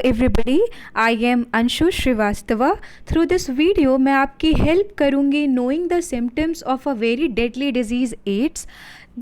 everybody, I am Anshu Srivastava. Through this video मैं आपकी help करूँगी knowing the symptoms of a very deadly disease AIDS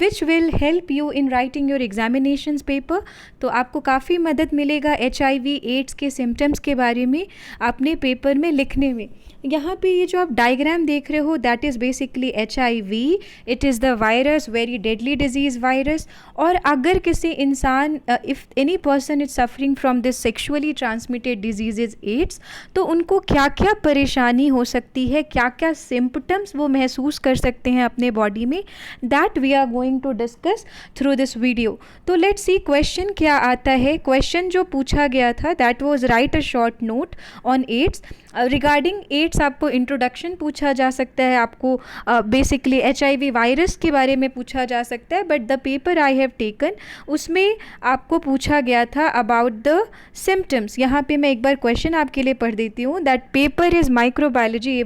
which will help you in writing your examinations paper. तो आपको काफ़ी मदद मिलेगा HIV AIDS के symptoms के बारे में अपने पेपर में लिखने में. यहाँ पे ये जो आप डायग्राम देख रहे हो that is basically HIV. It is the virus, very deadly disease virus. और अगर किसी इंसान if any person is suffering from this sexually transmitted disease AIDS, तो उनको क्या क्या परेशानी हो सकती है, क्या क्या सिम्पटम्स वो महसूस कर सकते हैं अपने बॉडी में, that we are going to discuss through this video. तो लेट्स सी क्वेश्चन क्या आता है. क्वेश्चन जो पूछा गया था that was write a short note on AIDS. Regarding AIDS आपको इंट्रोडक्शन पूछा जा सकता है, आपको बेसिकली HIV वायरस के बारे में पूछा जा सकता है. But the paper I have taken उसमें आपको पूछा गया था अबाउट द सिम्टम्स. यहाँ पे मैं एक बार क्वेश्चन आपके लिए पढ़ देती हूँ. That paper is microbiology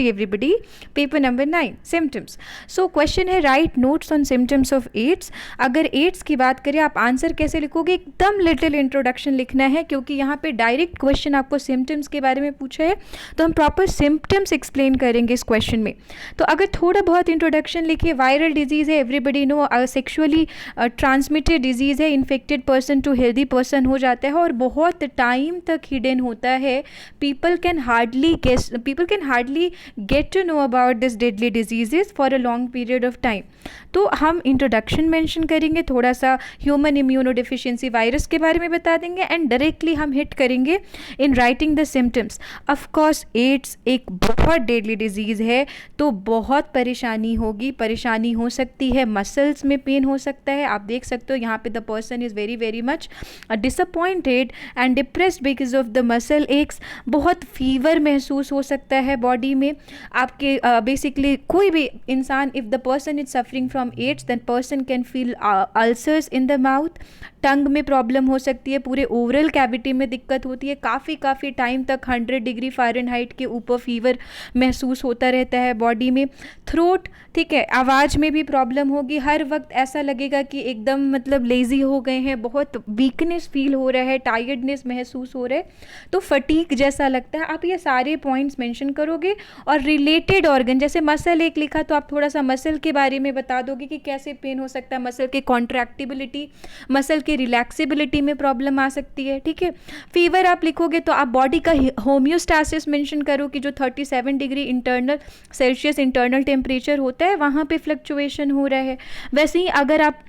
everybody paper number 9 symptoms. So question है right notes on symptoms of AIDS. अगर एड्स की बात करें आप आंसर कैसे लिखोगे, एकदम लिटिल इंट्रोडक्शन लिखना है क्योंकि यहाँ पे डायरेक्ट क्वेश्चन आपको सिम्टम्स के बारे में पूछा है तो हम प्रॉपर सिम्टम्स एक्सप्लेन करेंगे इस क्वेश्चन में. तो अगर थोड़ा बहुत इंट्रोडक्शन लिखिए. वायरल डिजीज़ है, everybody know, sexually transmitted disease है, infected person to healthy person हो जाता है और बहुत टाइम तक हिडन होता है. People can hardly get to know about this deadly diseases for a long period of time. तो हम इंट्रोडक्शन मेंशन करेंगे, थोड़ा सा ह्यूमन इम्यूनोडिफिशियंसी वायरस के बारे में बता देंगे एंड डायरेक्टली हम हिट करेंगे in writing the symptoms. Of course AIDS एक बहुत डेडली डिजीज़ है तो बहुत परेशानी होगी, परेशानी हो सकती है, मसल्स में पेन हो सकता है. आप देख सकते हो यहाँ पे the person is very much disappointed and depressed because of the muscle x. बहुत फीवर महसूस हो सकता है बॉडी में आपके. बेसिकली कोई भी इंसान, if the person is suffering from AIDS then person can feel ulcers in the mouth. Tongue में प्रॉब्लम हो सकती है, पूरे ओवरल कैविटी में दिक्कत होती है, काफ़ी टाइम तक 100 डिग्री फ़ारेनहाइट के ऊपर फीवर महसूस होता रहता है बॉडी में. थ्रोट, ठीक है, आवाज़ में भी प्रॉब्लम होगी. हर वक्त ऐसा लगेगा कि एकदम मतलब लेज़ी हो गए हैं, बहुत वीकनेस फील हो रहा है, टायर्डनेस महसूस हो रहा है, तो फटीक जैसा लगता है. आप ये सारे पॉइंट्स मेंशन करोगे और रिलेटेड ऑर्गन जैसे मसल एक लिखा तो आप थोड़ा सा मसल के बारे में बता दोगे कि कैसे पेन हो सकता है, मसल के कॉन्ट्रैक्टिबिलिटी, मसल के रिलैक्सिबिलिटी में प्रॉब्लम आ सकती है. ठीक है. फीवर आप लिखोगे तो आप बॉडी का होम्योस्टासिस मेंशन करो कि जो 37 degree internal Celsius internal temperature होता है वहाँ पे फ्लक्चुएशन हो रहा है. वैसे ही अगर आप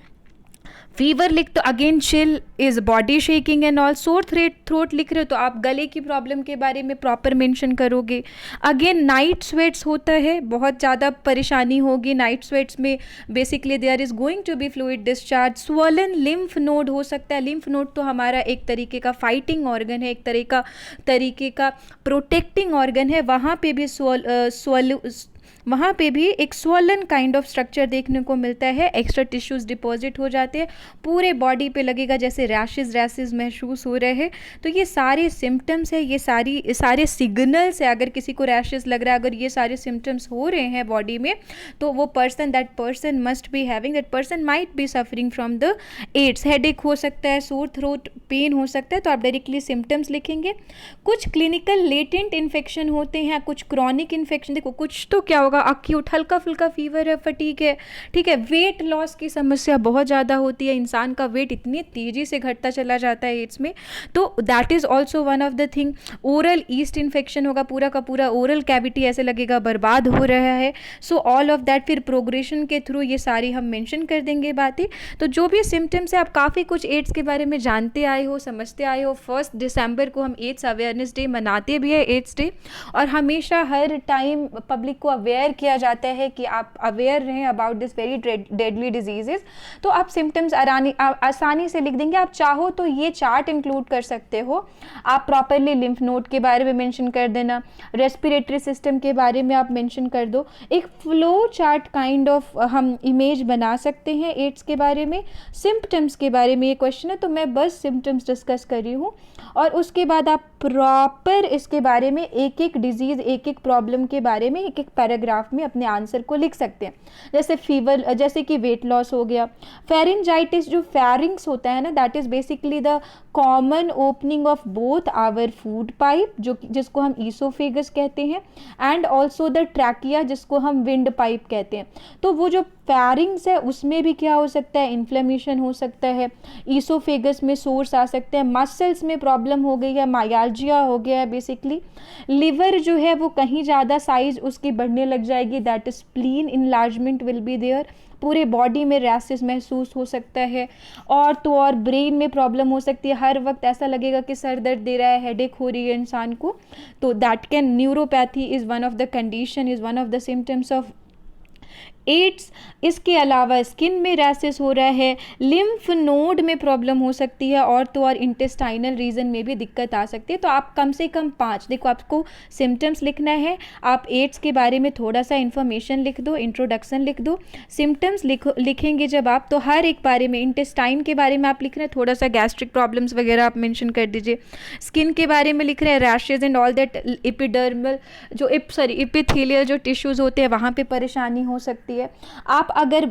फीवर लिख तो again chill is body shaking and all. Sore throat लिख रहे हो तो आप गले की प्रॉब्लम के बारे में प्रॉपर मेंशन करोगे. अगेन नाइट स्वेट्स होता है, बहुत ज़्यादा परेशानी होगी नाइट स्वेट्स में. Basically there is going to be fluid discharge. Swollen lymph node हो सकता है. लिम्फ नोड तो हमारा एक तरीके का फाइटिंग ऑर्गन है, एक तरीके का प्रोटेक्टिंग ऑर्गन है. वहाँ पे भी एक स्वॉलन काइंड ऑफ स्ट्रक्चर देखने को मिलता है. एक्स्ट्रा टिश्यूज़ डिपॉजिट हो जाते हैं, पूरे बॉडी पे लगेगा जैसे रैशेज़ महसूस हो रहे हैं. तो ये सारे सिम्टम्स है, ये सारे सिग्नल्स है. अगर किसी को रैशेज़ लग रहा है, अगर ये सारे सिम्टम्स हो रहे हैं बॉडी में तो वो that person must be having, that person might be suffering from the AIDS. Headache हो सकता है, सोर थ्रोट पेन हो सकता है, तो आप डायरेक्टली सिम्टम्स लिखेंगे. कुछ क्लिनिकल लेटेंट इन्फेक्शन होते हैं, कुछ क्रॉनिक इन्फेक्शन. देखो कुछ तो क्या होगा, अक्यूट हल्का फुल्का फीवर है, फटीक है, ठीक है. वेट लॉस की समस्या बहुत ज़्यादा होती है, इंसान का वेट इतनी तेज़ी से घटता चला जाता है एड्स में, तो that is also one of the thing. Oral east infection होगा, पूरा का पूरा ओरल कैविटी ऐसे लगेगा बर्बाद हो रहा है. सो ऑल ऑफ दैट फिर प्रोग्रेशन के थ्रू ये सारी हम मेंशन कर देंगे बातें. तो जो भी सिम्टम्स है, आप काफ़ी कुछ एड्स के बारे में जानते आए हो, समझते आए हो. 1 दिसंबर को हम एड्स अवेयरनेस डे मनाते भी है, एड्स डे, और हमेशा हर टाइम पब्लिक को अवेयर किया जाता है कि आप अवेयर रहें about this very deadly diseases. तो आप सिम्टम्स आसानी से लिख देंगे. आप चाहो तो ये चार्ट इंक्लूड कर सकते हो. आप प्रॉपरली लिम्फ नोड के बारे में मेंशन कर देना, रेस्पिरेटरी सिस्टम के बारे में आप मेंशन कर दो. एक फ्लो चार्ट काइंड ऑफ हम इमेज बना सकते हैं एड्स के बारे में. सिम्टम्स के बारे में ये क्वेश्चन है तो मैं बस सिम्टम्स डिस्कस कर रही हूँ, और उसके बाद आप प्रॉपर इसके बारे में एक एक डिजीज़, एक एक प्रॉब्लम के बारे में एक एक पैराग्राफ पैराग्राफ में अपने आंसर को लिख सकते हैं। जैसे फीवर, जैसे कि वेट लॉस हो गया। फेरेंजाइटिस, जो फेरिंग्स होता है ना, that is basically the common opening of both our food pipe, जो जिसको हम ईसोफेगस कहते हैं, एंड ऑल्सो द ट्रैकिया, जिसको हम विंड पाइप कहते हैं। तो वो जो फेरिंग्स है उसमें भी क्या हो सकता है, इन्फ्लेमेशन हो सकता है, ईसोफेगस में सोर्स आ सकते हैं, मसल्स में प्रॉब्लम हो गई है, मायालजिया हो गया है बेसिकली। लिवर जो है वो कहीं ज़्यादा साइज उसकी बढ़ने लग जाएगी, that is spleen enlargement will be there. पूरे बॉडी में रैसेस महसूस हो सकता है। और तो और ब्रेन में प्रॉब्लम हो सकती है, हर वक्त ऐसा लगेगा कि सर दर्द दे रहा है, हेडेक हो रही है इंसान को। तो that can, neuropathy is one of the condition, is one of the symptoms of AIDS. इसके अलावा स्किन में रैसेस हो रहा है, लिम्फ नोड में प्रॉब्लम हो सकती है, और तो और इंटेस्टाइनल रीजन में भी दिक्कत आ सकती है। तो आप कम से कम 5, देखो आपको सिम्टम्स लिखना है, आप एड्स के बारे में थोड़ा सा इन्फॉर्मेशन लिख दो, इंट्रोडक्शन लिख दो। सिम्टम्स लिखेंगे जब आप, तो हर एक बारे में, इंटेस्टाइन के बारे में आप लिख रहे हैं, थोड़ा सा गैस्ट्रिक प्रॉब्लम्स वगैरह आप मेंशन कर दीजिए। स्किन के बारे में लिख रहे हैं, rashes and all that, epidermal जो एपिथेलियल जो टिश्यूज़ होते हैं वहाँ पे परेशानी हो सकती है। आप अगर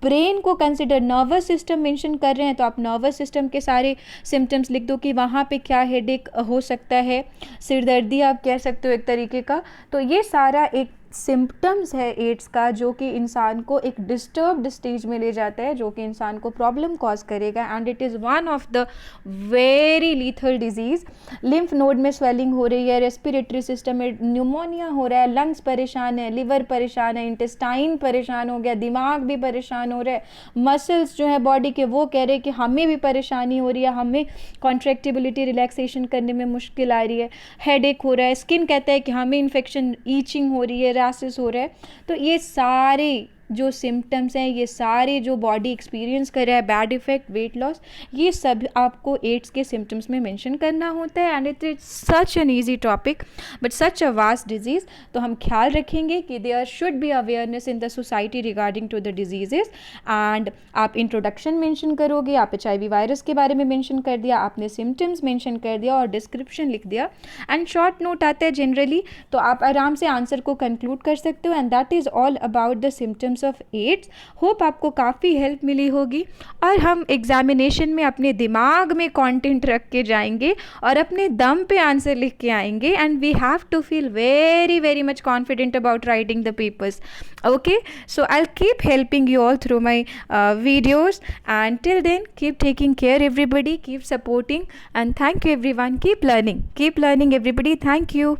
ब्रेन को कंसिडर, नर्वस सिस्टम मेंशन कर रहे हैं, तो आप नर्वस सिस्टम के सारे सिम्टम्स लिख दो कि वहाँ पे क्या हेडेक हो सकता है, सिरदर्दी आप कह सकते हो एक तरीके का। तो ये सारा एक सिम्टम्स है एड्स का, जो कि इंसान को एक डिस्टर्ब्ड स्टेज में ले जाता है, जो कि इंसान को प्रॉब्लम कॉज करेगा, and it is one of the very lethal disease. Lymph node में स्वेलिंग हो रही है, रेस्पिरेटरी सिस्टम में न्यूमोनिया हो रहा है, लंग्स परेशान है, लिवर परेशान है, इंटेस्टाइन परेशान हो गया, दिमाग भी परेशान हो रहा है, मसल्स जो है बॉडी के वो कह रहे हैं कि हमें भी परेशानी हो रही है, हमें कॉन्ट्रैक्टिबिलिटी रिलैक्सेशन करने में मुश्किल आ रही है, हेडेक हो रहा है, स्किन कहता है कि हमें इन्फेक्शन, ईचिंग हो रही है, रैसेस हो रहा है। तो ये सारे जो सिम्टम्स हैं, ये सारे जो बॉडी एक्सपीरियंस कर रहा है, बैड इफेक्ट, वेट लॉस, ये सब आपको एड्स के सिम्टम्स में मेंशन करना होता है। And it is such an easy topic but such a vast disease. तो हम ख्याल रखेंगे कि there should be awareness in the society regarding to the diseases. And आप इंट्रोडक्शन मेंशन करोगे, आप HIV वायरस के बारे में मेंशन कर दिया, आपने सिम्टम्स मेंशन कर दिया और डिस्क्रिप्शन लिख दिया, एंड शॉर्ट नोट आता है जनरली, तो आप आराम से आंसर को कंक्लूड कर सकते हो। And that is all about the symptoms of AIDS. Hope आपको काफ़ी हेल्प मिली होगी, और हम एग्जामिनेशन में अपने दिमाग में कंटेंट रख के जाएंगे और अपने दम पे आंसर लिख के आएंगे, and we have to feel very very much confident about writing the papers. Okay, so I will keep helping you all through my videos, and till then keep taking care everybody, keep supporting, and thank you everyone. Keep learning everybody. Thank you.